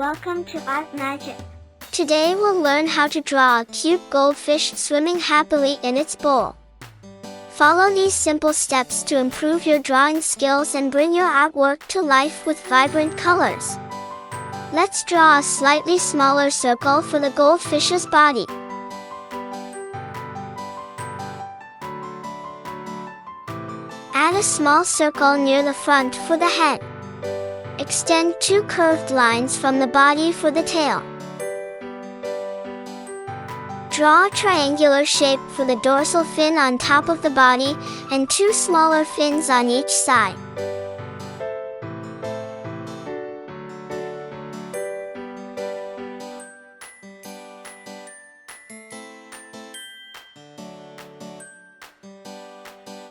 Welcome to ArtMagic. Today we'll learn how to draw a cute goldfish swimming happily in its bowl. Follow these simple steps to improve your drawing skills and bring your artwork to life with vibrant colors. Let's draw a slightly smaller circle for the goldfish's body. Add a small circle near the front for the head. Extend two curved lines from the body for the tail. Draw a triangular shape for the dorsal fin on top of the body and two smaller fins on each side.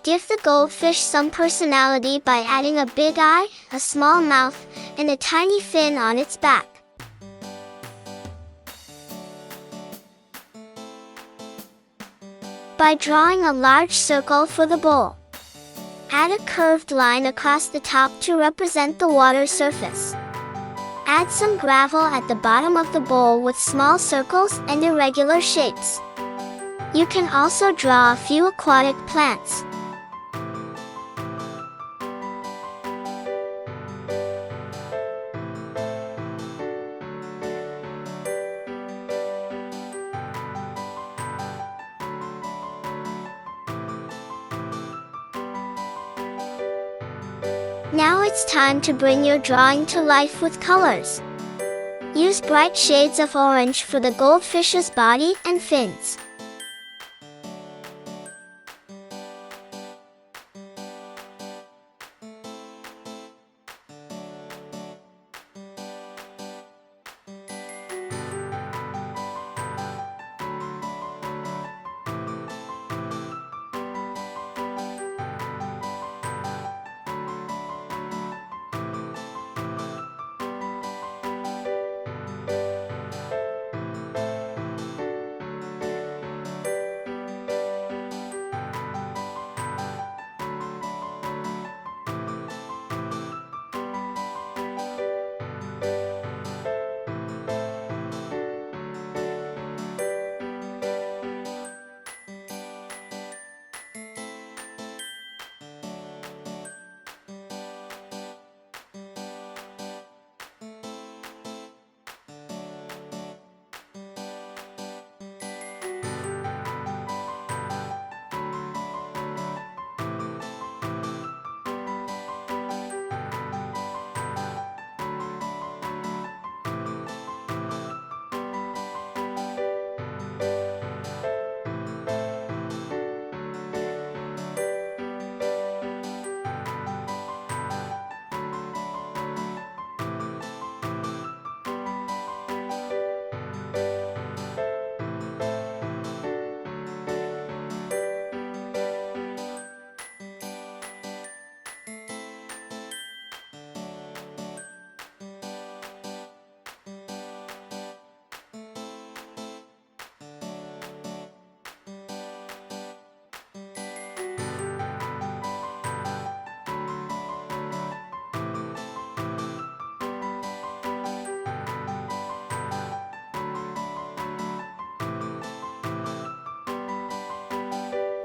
Give the goldfish some personality by adding a big eye, a small mouth, and a tiny fin on its back. By drawing a large circle for the bowl, add a curved line across the top to represent the water surface. Add some gravel at the bottom of the bowl with small circles and irregular shapes. You can also draw a few aquatic plants. Now it's time to bring your drawing to life with colors. Use bright shades of orange for the goldfish's body and fins.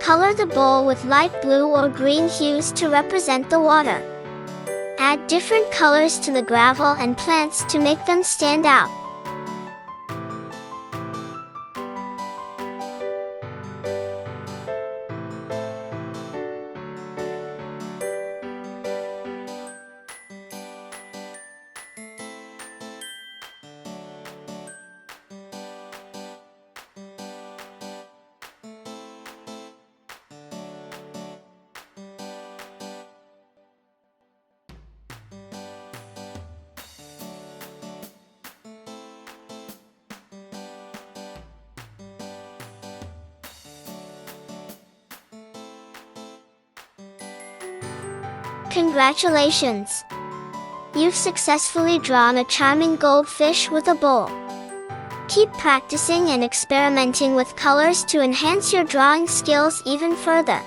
Color the bowl with light blue or green hues to represent the water. Add different colors to the gravel and plants to make them stand out. Congratulations! You've successfully drawn a charming goldfish with a bowl. Keep practicing and experimenting with colors to enhance your drawing skills even further.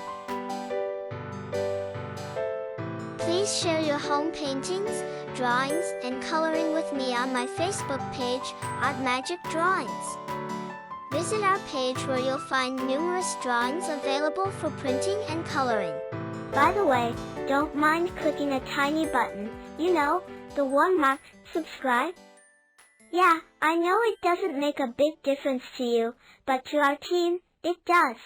Please Please share your home paintings, drawings, and coloring with me on my Facebook page, ArtMagic Drawings. Visit our page where you'll find numerous drawings available for printing and coloring. By the way, don't mind clicking a tiny button, the one marked subscribe. Yeah, I know it doesn't make a big difference to you, but to our team, it does.